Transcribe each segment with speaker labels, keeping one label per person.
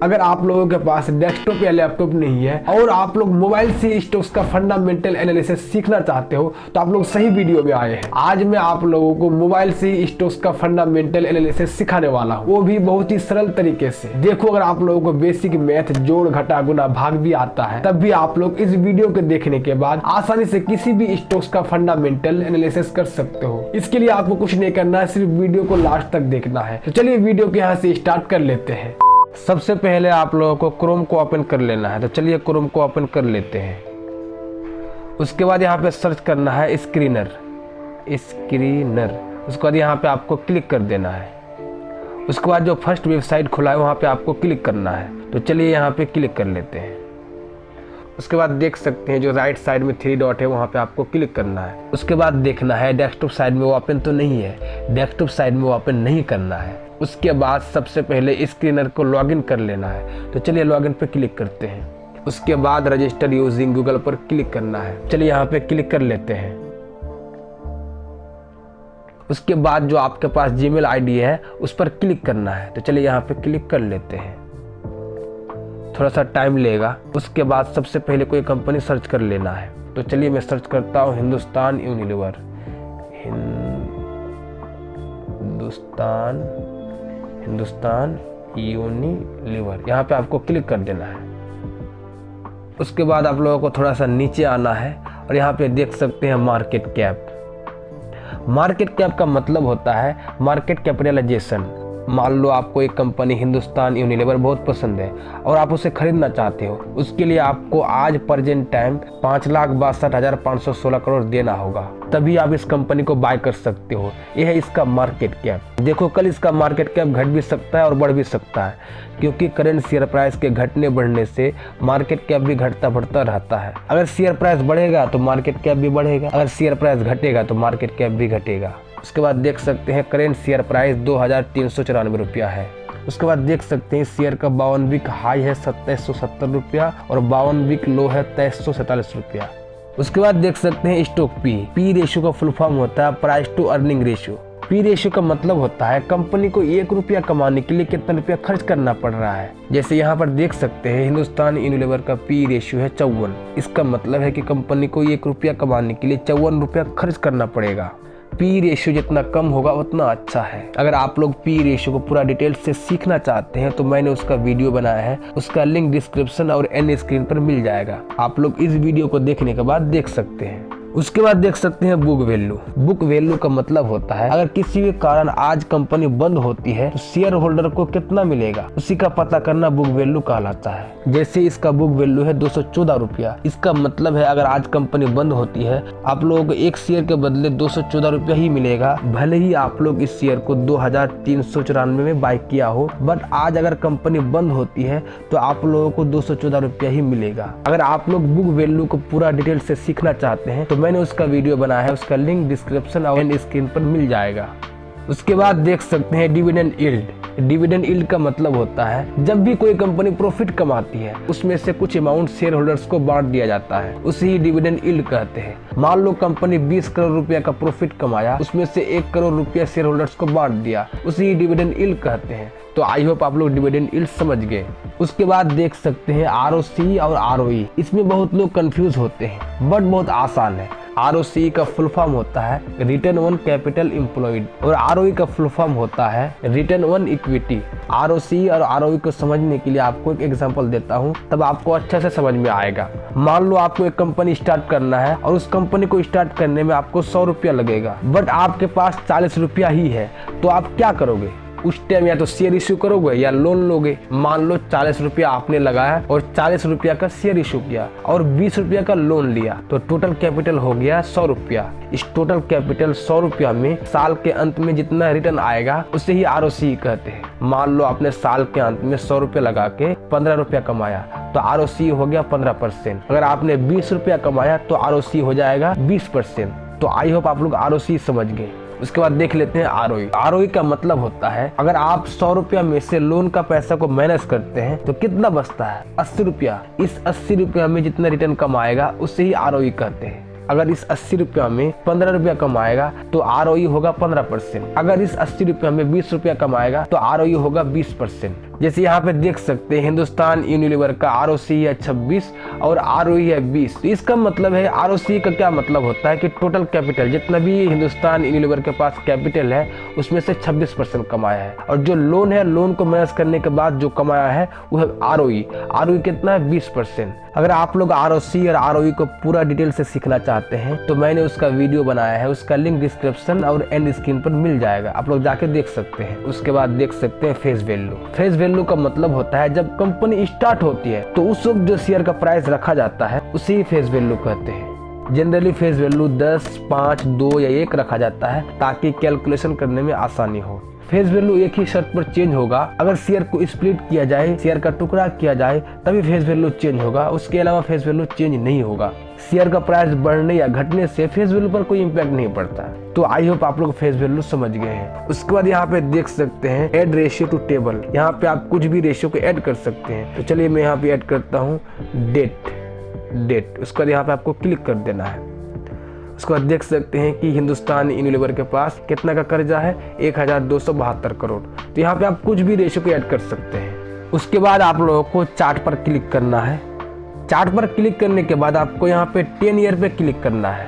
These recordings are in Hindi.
Speaker 1: अगर आप लोगों के पास डेस्कटॉप या लैपटॉप नहीं है और आप लोग मोबाइल से स्टॉक्स का फंडामेंटल एनालिसिस सीखना चाहते हो तो आप लोग सही वीडियो में आए हैं। आज मैं आप लोगों को मोबाइल से स्टॉक्स का फंडामेंटल एनालिसिस सिखाने वाला हूँ, वो भी बहुत ही सरल तरीके से। देखो, अगर आप लोगों को बेसिक मैथ जोड़ घटा गुना भाग भी आता है तब भी आप लोग इस वीडियो को देखने के बाद आसानी से किसी भी स्टॉक्स का फंडामेंटल एनालिसिस कर सकते हो। इसके लिए आपको कुछ नहीं करना है, सिर्फ वीडियो को लास्ट तक देखना है। तो चलिए वीडियो के यहाँ से स्टार्ट कर लेते हैं। सबसे पहले आप लोगों को क्रोम को ओपन कर लेना है, तो चलिए क्रोम को ओपन कर लेते हैं। उसके बाद यहाँ पे सर्च करना है स्क्रीनर। उसके बाद यहाँ पे आपको क्लिक कर देना है। उसके बाद जो फर्स्ट वेबसाइट खुला है वहाँ पे आपको क्लिक करना है, तो चलिए यहाँ पे क्लिक कर लेते हैं। उसके बाद देख सकते हैं जो राइट साइड में 3 डॉट है वहाँ पे आपको क्लिक करना है। उसके बाद देखना है डेस्कटॉप साइड में वो ओपन तो नहीं है, डेस्कटॉप साइड में ओपन नहीं करना है। उसके बाद सबसे पहले स्क्रीनर को लॉगिन कर लेना है, तो चलिए लॉगिन पे क्लिक करते हैं। उसके बाद रजिस्टर यूजिंग गूगल पर क्लिक करना है, चलिए यहाँ पे क्लिक कर लेते हैं। उसके बाद जो आपके पास जीमेल आईडी है उस पर क्लिक करना है, तो चलिए यहाँ पे क्लिक कर लेते हैं। थोड़ा सा टाइम लेगा। उसके बाद सबसे पहले कोई कंपनी सर्च कर लेना है, तो चलिए मैं सर्च करता हूँ हिंदुस्तान यूनिलीवर। हिंदुस्तान यूनिलीवर, यहाँ पे आपको क्लिक कर देना है। उसके बाद आप लोगों को थोड़ा सा नीचे आना है और यहाँ पे देख सकते हैं मार्केट कैप। मार्केट कैप का मतलब होता है मार्केट कैपिटलाइजेशन। मान लो आपको एक कंपनी हिंदुस्तान यूनिलीवर बहुत पसंद है और आप उसे खरीदना चाहते हो, उसके लिए आपको आज प्रेजेंट टाइम 5,62,516 करोड़ देना होगा, तभी आप इस कंपनी को बाय कर सकते हो। यह है इसका मार्केट कैप। देखो, कल इसका मार्केट कैप घट भी सकता है और बढ़ भी सकता है, क्योंकि करंट शेयर प्राइस के घटने बढ़ने से मार्केट कैप भी घटता बढ़ता रहता है। अगर शेयर प्राइस बढ़ेगा तो मार्केट कैप भी बढ़ेगा, अगर शेयर प्राइस घटेगा तो मार्केट कैप भी घटेगा। उसके बाद देख सकते हैं करेंट शेयर प्राइस 2,394 रुपया है। उसके बाद देख सकते हैं शेयर का 52 वीक हाई है 2770 रुपया और 52 वीक लो है 2347 रुपया। उसके बाद देख सकते हैं स्टॉक पी रेशियो का फुल फॉर्म होता है price to earning ratio. P ratio का मतलब होता है कंपनी को 1 रुपया कमाने के लिए कितना रुपया खर्च करना पड़ रहा है। जैसे यहाँ पर देख सकते हैं हिंदुस्तान यूनिलीवर का पी रेशियो है 54। इसका मतलब है कि कंपनी को 1 रुपया कमाने के लिए 54 रुपया खर्च करना पड़ेगा। पी रेशियो जितना कम होगा उतना अच्छा है। अगर आप लोग पी रेशियो को पूरा डिटेल से सीखना चाहते हैं तो मैंने उसका वीडियो बनाया है, उसका लिंक डिस्क्रिप्शन और एंड स्क्रीन पर मिल जाएगा। आप लोग इस वीडियो को देखने के बाद देख सकते हैं। उसके बाद देख सकते हैं बुक वैल्यू। बुक वैल्यू का मतलब होता है अगर किसी भी कारण आज कंपनी बंद होती है तो शेयर होल्डर को कितना मिलेगा, उसी का पता करना बुक वैल्यू कहलाता है। जैसे इसका बुक वैल्यू है 214 रुपया। इसका मतलब है अगर आज कंपनी बंद होती है आप लोगों को एक शेयर के बदले 214 रुपया ही मिलेगा, भले ही आप लोग इस शेयर को 2,394 में बाय किया हो, बट आज अगर कंपनी बंद होती है तो आप लोगों को 214 रुपया ही मिलेगा। अगर आप लोग बुक वैल्यू को पूरा डिटेल से सीखना चाहते हैं तो मैंने उसका वीडियो बनाया है, उसका लिंक डिस्क्रिप्शन और एंड स्क्रीन पर मिल जाएगा। उसके बाद देख सकते हैं डिविडेंड यील्ड। डिविडेंड यील्ड का मतलब होता है जब भी कोई कंपनी प्रॉफिट कमाती है उसमें से कुछ अमाउंट शेयर होल्डर्स को बांट दिया जाता है, उसे ही डिविडेंड यील्ड कहते हैं। मान लो कंपनी 20 करोड़ रुपया का प्रॉफिट कमाया, उसमें से 1 करोड़ रुपया शेयर होल्डर्स को बांट दिया, उसे ही डिविडेंड यील्ड कहते हैं। तो आई होप आप लोग डिविडेंड यील्ड समझ गए। उसके बाद देख सकते हैं आरओसी और आरओई। इसमें बहुत लोग कंफ्यूज होते हैं बट बहुत आसान है। आरओसी का फुल फॉर्म होता है रिटर्न ऑन कैपिटल एम्प्लॉयड और आरओई का फुल फॉर्म होता है रिटर्न ऑन इक्विटी। आरओसी और आरओई को समझने के लिए आपको एक एग्जांपल देता हूं, तब आपको अच्छे से समझ में आएगा। मान लो आपको एक कंपनी स्टार्ट करना है और उस कंपनी को स्टार्ट करने में आपको 100 रुपया लगेगा, बट आपके पास 40 रुपया ही है, तो आप क्या करोगे? उस टाइम या तो शेयर इश्यू करोगे या लोन लोगे। मान लो 40 रुपया आपने लगाया और 40 रुपया का शेयर इश्यू किया और 20 रुपया का लोन लिया, तो टोटल कैपिटल हो गया 100 रुपया। इस टोटल कैपिटल 100 रुपया में साल के अंत में जितना रिटर्न आएगा उसे ही आरओसी कहते हैं। मान लो आपने साल के अंत में 100 रुपया लगा के 15 रुपया कमाया तो आरओसी हो गया 15%। अगर आपने 20 रुपया कमाया तो आरओसी हो जाएगा 20%। तो आई होप आप लोग आरओसी समझ गए। उसके बाद देख लेते हैं आरओई। आरओई का मतलब होता है अगर आप 100 रुपया में से लोन का पैसा को मैनेज करते हैं तो कितना बचता है? 80 रुपया। इस 80 रुपया में जितना रिटर्न कमाएगा उसे ही आरओई कहते हैं। अगर इस 80 रुपया में 15 रुपया कमाएगा तो ROE होगा 15%। अगर इस 80 रुपया में 20 रुपया कमाएगा तो ROE होगा 20%। जैसे यहाँ पे देख सकते हैं हिंदुस्तान यूनिलीवर का ROC है 26 और ROE है 20। तो इसका मतलब है ROC का क्या मतलब होता है कि टोटल कैपिटल जितना भी हिंदुस्तान यूनिलीवर के पास कैपिटल है उसमें से 26% कमाया है, और जो लोन है लोन को मैनेज करने के बाद जो कमाया है वो है ROE कितना है 20%। अगर आप लोग ROC और ROE को पूरा डिटेल से सीखना चाहते हैं तो मैंने उसका वीडियो बनाया है, उसका लिंक डिस्क्रिप्शन और एंड स्क्रीन पर मिल जाएगा, आप लोग जाके देख सकते हैं। उसके बाद देख सकते हैं फेस वैल्यू। फेस वैल्यू का मतलब होता है जब कंपनी स्टार्ट होती है तो उस वक्त जो शेयर का प्राइस रखा जाता है उसी फेस वैल्यू कहते हैं। जनरली फेस वैल्यू 10, 5, 2 या 1 रखा जाता है ताकि कैलकुलेशन करने में आसानी हो। फेस वैल्यू एक ही शर्त पर चेंज होगा, अगर शेयर को स्प्लिट किया जाए, शेयर का टुकड़ा किया जाए तभी फेस वैल्यू चेंज होगा, उसके अलावा फेस वैल्यू चेंज नहीं होगा। शेयर का प्राइस बढ़ने या घटने से फेस वैल्यू पर कोई इम्पैक्ट नहीं पड़ता। तो आई होप आप लोग फेस वैल्यू समझ गए हैं। उसके बाद यहाँ पे देख सकते हैं ऐड रेशियो टू टेबल। यहाँ पे आप कुछ भी रेशियो को ऐड कर सकते हैं। तो चलिए मैं यहाँ पे ऐड करता हूँ डेट। उसके बाद यहाँ पे आपको क्लिक कर देना है। उसके बाद देख सकते हैं कि हिंदुस्तान यूनिलीवर के पास कितना का कर्जा है 1272 करोड़। तो यहाँ पे आप कुछ भी रेशियो को ऐड कर सकते हैं। उसके बाद आप लोगों को चार्ट पर क्लिक करना है। चार्ट पर क्लिक करने के बाद आपको यहाँ पे 10 ईयर पे क्लिक करना है।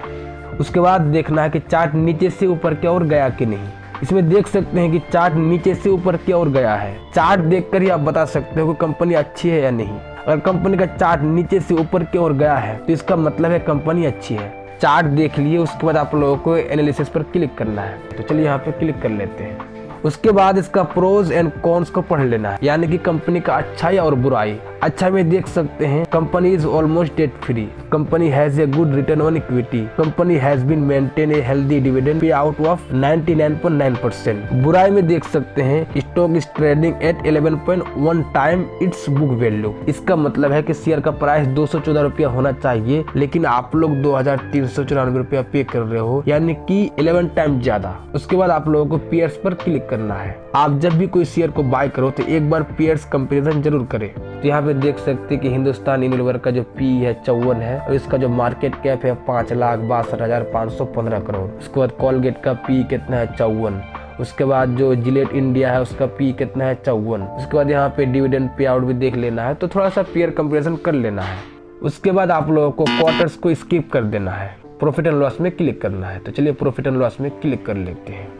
Speaker 1: उसके बाद देखना है कि चार्ट नीचे से ऊपर की ओर गया कि नहीं। इसमें देख सकते हैं कि चार्ट नीचे से ऊपर की ओर गया है। चार्ट देखकर ही आप बता सकते हो कि कंपनी अच्छी है या नहीं। अगर कंपनी का चार्ट नीचे से ऊपर की ओर गया है तो इसका मतलब है कंपनी अच्छी है। चार्ट देख लिए, उसके बाद आप लोगों को एनालिसिस पर क्लिक करना है। तो चलिए यहाँ पे क्लिक कर लेते हैं। उसके बाद इसका प्रोज एंड कॉन्स को पढ़ लेना है, यानी कि कंपनी का अच्छाई और बुराई। अच्छा में देख सकते हैं company is almost debt free, company has a good return on equity, company has been maintain a healthy dividend pay out of 99.9%। बुराई में देख सकते हैं stock is trading at 11.1 time its book value. इसका मतलब है कि शेयर का प्राइस 214 रुपया होना चाहिए, लेकिन आप लोग 2394 रुपया पे कर रहे हो, यानी कि 11 टाइम ज्यादा। उसके बाद आप लोगों को पीयर्स पर क्लिक करना है। आप जब भी कोई शेयर को बाय करो तो एक बार पीयर्स कंपैरिजन जरूर करें। तो यहाँ पे देख सकते हैं कि हिंदुस्तान यूनिलीवर का जो पी है 54 है और इसका जो मार्केट कैप है 5,62,515 करोड़। उसके बाद कॉलगेट का पी कितना है 54। उसके बाद जो जिलेट इंडिया है उसका पी कितना है 54। उसके बाद यहाँ पे डिविडेंड पे आउट भी देख लेना है, तो थोड़ा सा पीयर कंपैरिजन कर लेना है। उसके बाद आप लोगों को क्वार्टर्स को स्किप कर देना है, प्रॉफिट एंड लॉस में क्लिक करना है। तो चलिए प्रॉफिट एंड लॉस में क्लिक कर लेते हैं।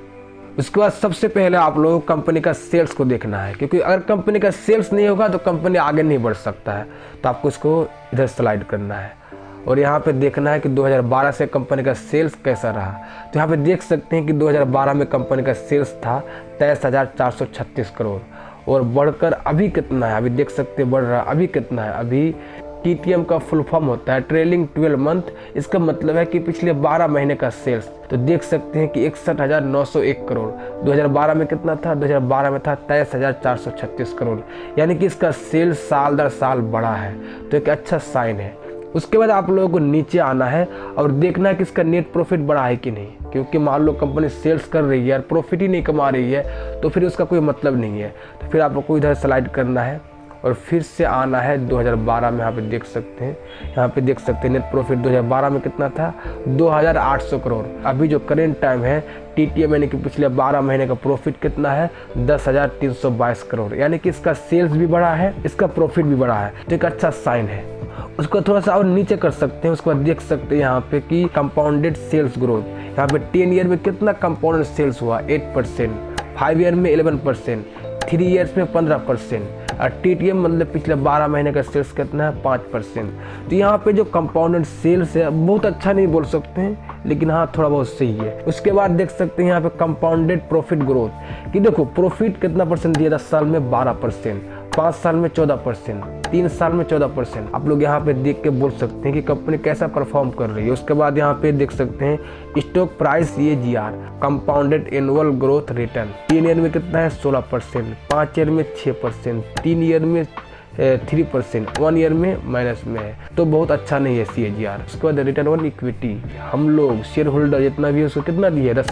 Speaker 1: उसके बाद सबसे पहले आप लोगों को कंपनी का सेल्स को देखना है, क्योंकि अगर कंपनी का सेल्स नहीं होगा तो कंपनी आगे नहीं बढ़ सकता है। तो आपको इसको इधर स्लाइड करना है और यहाँ पे देखना है कि 2012 से कंपनी का सेल्स कैसा रहा। तो यहाँ पे देख सकते हैं कि 2012 में कंपनी का सेल्स था 23,436 करोड़ और बढ़कर अभी कितना है, अभी देख सकते हैं बढ़ रहा, अभी कितना है, अभी TTM का फुल फॉर्म होता है ट्रेलिंग 12 मंथ। इसका मतलब है कि पिछले 12 महीने का सेल्स। तो देख सकते हैं कि 61,901 करोड़। 2012 में कितना था, 2012 में था 23,436 करोड़, यानी कि इसका सेल्स साल दर साल बढ़ा है, तो एक अच्छा साइन है। उसके बाद आप लोगों को नीचे आना है और देखना है कि इसका नेट प्रॉफिट बढ़ा है कि नहीं, क्योंकि मान लो कंपनी सेल्स कर रही है और प्रॉफिट ही नहीं कमा रही है तो फिर उसका कोई मतलब नहीं है। तो फिर आप लोग को इधर स्लाइड करना है और फिर से आना है 2012 में। यहाँ पे देख सकते हैं, यहाँ पे देख सकते हैं नेट प्रॉफिट 2012 में कितना था 2,800 करोड़। अभी जो करेंट टाइम है TTM यानी कि पिछले 12 महीने का प्रॉफिट कितना है 10,322 करोड़, यानी कि इसका सेल्स भी बढ़ा है, इसका प्रॉफिट भी बढ़ा है, तो एक अच्छा साइन है। उसको थोड़ा सा और नीचे कर सकते हैं। उसके बाद देख सकते हैं यहाँ पे कि कंपाउंडेड सेल्स ग्रोथ, यहाँ पे 10 ईयर में कितना कंपाउंडेड सेल्स हुआ 8%, 5 ईयर में 11%, 3 ईयर्स में 15%, और TTM मतलब पिछले 12 महीने का सेल्स कितना है 5%। तो यहाँ पे जो कंपाउंडेड सेल्स है बहुत अच्छा नहीं बोल सकते हैं, लेकिन हाँ थोड़ा बहुत सही है। उसके बाद देख सकते हैं यहाँ पे कंपाउंडेड प्रॉफिट ग्रोथ कि देखो प्रॉफिट कितना परसेंट दिया, 10 साल में 12%, 5 साल में 14%, 3 साल में 14%। आप लोग यहाँ पे देख के बोल सकते हैं कि कंपनी कैसा परफॉर्म कर रही है। उसके बाद यहाँ पे देख सकते हैं stock price AGR compounded annual growth return 3 year में कितना है 16%, 5 ईयर में 6%, 3 ईयर में 3%, 1 ईयर में माइनस में है, तो बहुत अच्छा नहीं है CAGR। उसके बाद रिटर्न ऑन इक्विटी, हम लोग शेयर होल्डर जितना भी है उसको कितना दिया है 10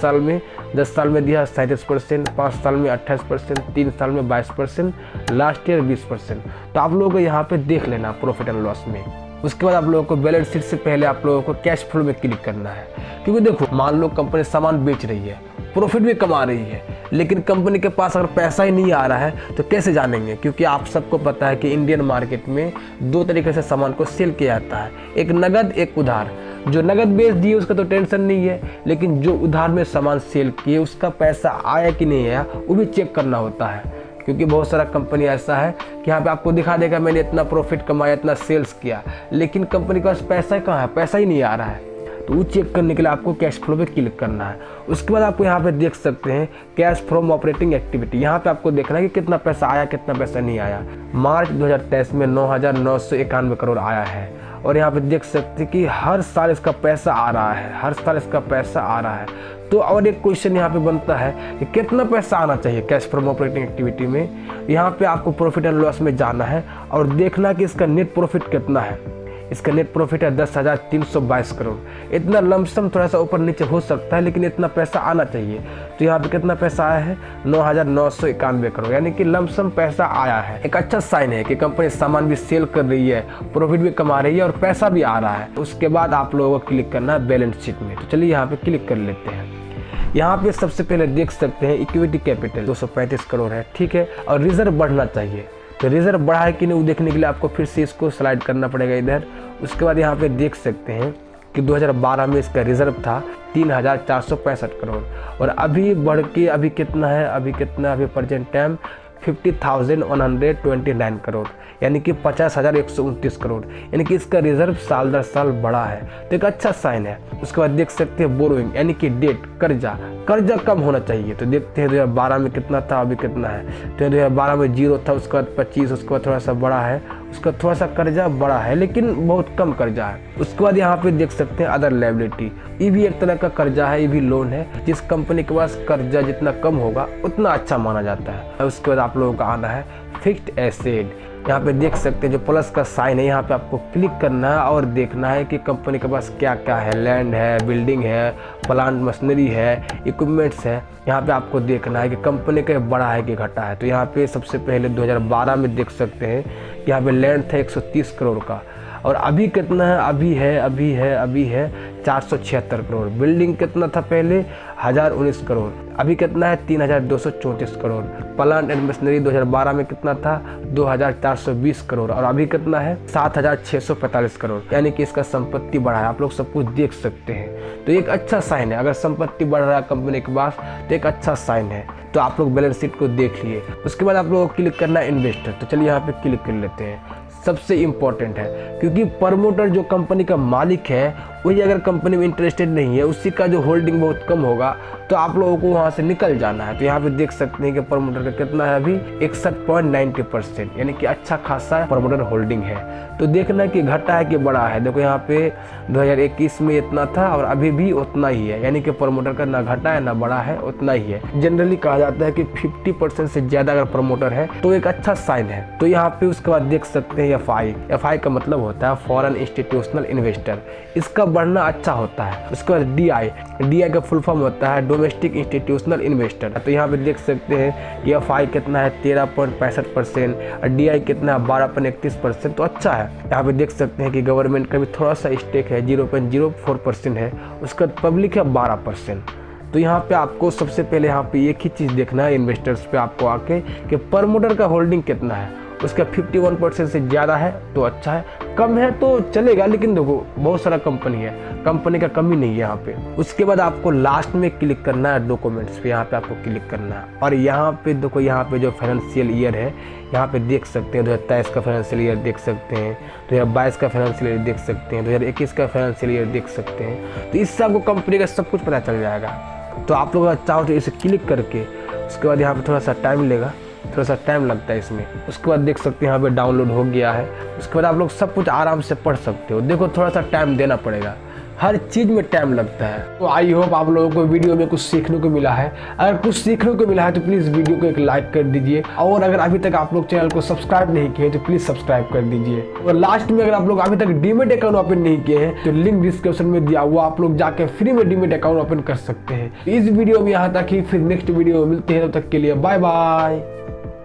Speaker 1: साल में दिया 37%, 5 साल में 28%, 3 साल में 22%, लास्ट ईयर 20%। तो आप लोगों को यहाँ पे देख लेना प्रॉफिट एंड लॉस में। उसके बाद आप लोगों को बैलेंस शीट से पहले आप लोगों को कैश फ्लो में क्लिक करना है। क्योंकि देखो, मान लो कंपनी सामान बेच रही है, प्रॉफिट भी कमा रही है, लेकिन कंपनी के पास अगर पैसा ही नहीं आ रहा है तो कैसे जानेंगे? क्योंकि आप सबको पता है कि इंडियन मार्केट में दो तरीके से सामान को सेल किया जाता है, एक नगद, एक उधार। जो नगद बेच दिए उसका तो टेंशन नहीं है, लेकिन जो उधार में सामान सेल किए उसका पैसा आया कि नहीं आया वो भी चेक करना होता है। क्योंकि बहुत सारा कंपनी ऐसा है कि यहाँ पे आपको दिखा देगा मैंने इतना प्रॉफिट कमाया, इतना सेल्स किया, लेकिन कंपनी के पास पैसा कहाँ है, पैसा ही नहीं आ रहा है। तो वो चेक करने के लिए आपको कैश फ्लो पे क्लिक करना है। उसके बाद आपको यहाँ पे देख सकते हैं कैश फ्रॉम ऑपरेटिंग एक्टिविटी। यहाँ पे आपको देखना है कि कितना पैसा आया, कितना पैसा नहीं आया। मार्च 2023 में 9,991 करोड़ आया है। और यहाँ पे देख सकते हैं कि हर साल इसका पैसा आ रहा है, हर साल इसका पैसा आ रहा है। तो और एक क्वेश्चन यहाँ पे बनता है कि कितना पैसा आना चाहिए कैश फ्रॉम ऑपरेटिंग एक्टिविटी में। यहाँ पे आपको प्रॉफिट एंड लॉस में जाना है और देखना कि इसका नेट प्रॉफिट कितना है। इसका नेट प्रॉफिट है 10,322 करोड़। इतना लमसम थोड़ा सा ऊपर नीचे हो सकता है, लेकिन इतना पैसा आना चाहिए। तो यहाँ पे कितना पैसा आया है? 9,991 करोड़, यानी कि लमसम पैसा आया है। एक अच्छा साइन है कि कंपनी सामान भी सेल कर रही है, प्रॉफिट भी कमा रही है और पैसा भी आ रहा है। उसके बाद आप लोगों को क्लिक करना है बैलेंस शीट में। तो चलिए यहाँ पे क्लिक कर लेते हैं। यहाँ पे सबसे पहले देख सकते हैं इक्विटी कैपिटल 235 करोड़ है, ठीक है। और रिजर्व बढ़ना चाहिए, तो रिजर्व बढ़ा है कि नहीं वो देखने के लिए आपको फिर से इसको स्लाइड करना पड़ेगा इधर। उसके बाद यहाँ पे देख सकते हैं कि 2012 में इसका रिजर्व था 3,465 करोड़ और अभी बढ़ के अभी कितना है, अभी प्रेजेंट टाइम 50,129 करोड़, यानी कि 50,129 करोड़, यानी कि इसका रिजर्व साल दर साल बढ़ा है। तो एक अच्छा साइन है। उसके बाद देख सकते हैं बोरोइंग, यानी कि डेट, कर्जा कम होना चाहिए। तो देखते हैं 2012 में कितना था, अभी कितना है। तो 2012 में 0 था, उसके बाद 25, उसके बाद थोड़ा सा बड़ा है, उसका थोड़ा सा कर्जा बड़ा है, लेकिन बहुत कम कर्जा है। उसके बाद यहाँ पे देख सकते हैं अदर लायबिलिटी, ये भी एक तरह का कर्जा है, ये भी लोन है। जिस कंपनी के पास कर्जा जितना कम होगा उतना अच्छा माना जाता है। उसके बाद आप लोगों का आना है फिक्स्ड एसेट। यहाँ पे देख सकते हैं जो प्लस का साइन है, यहाँ पे आपको क्लिक करना है और देखना है कि कंपनी के पास क्या क्या है। लैंड है, बिल्डिंग है, प्लांट मशीनरी है, इक्विपमेंट्स है। यहाँ पे आपको देखना है कि कंपनी का बड़ा है कि घटा है। तो यहाँ पे सबसे पहले 2012 में देख सकते हैं कि यहाँ पे लैंड था 130 करोड़ का और अभी कितना है, अभी है 476 करोड़। बिल्डिंग कितना था पहले, 1,019 करोड़, अभी कितना है 3,234 करोड़। प्लांट एंड मशीनरी 2012 में कितना था, 2,420 करोड़ और अभी कितना है 7,645 करोड़, यानी कि इसका संपत्ति बढ़ा है। आप लोग सब कुछ देख सकते हैं। तो एक अच्छा साइन है, अगर संपत्ति बढ़ रहा है कंपनी के पास तो एक अच्छा साइन है। तो आप लोग बैलेंस शीट को देख लिए। उसके बाद आप लोगों को क्लिक करना है इन्वेस्टर। तो चलिए यहाँ पे क्लिक कर लेते हैं। सबसे इम्पोर्टेंट है, क्योंकि प्रमोटर जो कंपनी का मालिक है वही अगर कंपनी में इंटरेस्टेड नहीं है, उसी का जो होल्डिंग बहुत कम होगा, तो आप लोगों को वहाँ से निकल जाना है। तो यहाँ पे देख सकते हैं कि प्रमोटर का कितना है अभी 61.90%, यानी कि अच्छा खासा प्रमोटर होल्डिंग है। तो देखना कि घटा है कि बड़ा है। देखो यहाँ पे 2021 में इतना था और अभी भी उतना ही है, यानी कि प्रमोटर का ना घटा है ना बड़ा है, उतना ही है। जनरली कहा जाता है कि 50% से ज़्यादा अगर प्रमोटर है तो एक अच्छा साइन है। तो यहाँ पे उसके बाद देख सकते हैं एफ आई का मतलब होता है फॉरेन इंस्टीट्यूशनल इन्वेस्टर, इसका बढ़ना अच्छा होता है। उसके बाद डी आई का फुल फॉर्म होता है डोमेस्टिक इंस्टीट्यूशनल इन्वेस्टर। तो यहाँ पे देख सकते हैं कि एफ आई कितना है 13.65% और डी आई कितना है 12.31%, तो अच्छा है। यहाँ पे देख सकते हैं कि गवर्नमेंट का भी थोड़ा सा स्टेक है 0.04% है। उसका पब्लिक है 12%। तो यहाँ पे आपको सबसे पहले यहाँ पे एक ही चीज़ देखना है इन्वेस्टर्स पे आपको आके कि प्रमोटर का होल्डिंग कितना है। उसका 51% से ज़्यादा है तो अच्छा है, कम है तो चलेगा, लेकिन देखो बहुत सारा कंपनी है, कंपनी का कमी नहीं है यहाँ पे। उसके बाद आपको लास्ट में क्लिक करना है डॉक्यूमेंट्स पे, यहाँ पे आपको क्लिक करना है और यहाँ पे देखो यहाँ पे जो फाइनेंशियल ईयर है यहाँ पे देख सकते हैं 2023 का फाइनेंशियल ईयर देख सकते हैं, 2022 का फाइनेंशियल ईयर देख सकते हैं, 2021 का फाइनेंशियल ईयर देख सकते हैं। तो इससे आपको कंपनी का सब कुछ पता चल जाएगा। तो आप लोग चाहो तो इसे क्लिक करके उसके बाद यहाँ पे थोड़ा सा टाइम लेगा, थोड़ा सा टाइम लगता है इसमें। उसके बाद देख सकते हैं यहाँ पे डाउनलोड हो गया है। उसके बाद आप लोग सब कुछ आराम से पढ़ सकते हो। देखो थोड़ा सा टाइम देना पड़ेगा, हर चीज़ में टाइम लगता है। तो आई होप आप लोगों को वीडियो में कुछ सीखने को मिला है। अगर कुछ सीखने को मिला है तो प्लीज़ वीडियो को एक लाइक कर दीजिए और अगर अभी तक आप लोग चैनल को सब्सक्राइब नहीं किए तो प्लीज़ सब्सक्राइब कर दीजिए। और लास्ट में अगर आप लोग अभी तक डीमेट अकाउंट ओपन नहीं किए हैं तो लिंक डिस्क्रिप्शन में दिया हुआ, आप लोग जाकर फ्री में डीमेट अकाउंट ओपन कर सकते हैं। इस वीडियो में यहाँ तक ही, फिर नेक्स्ट वीडियो में मिलते हैं, तब तक के लिए बाय बाय।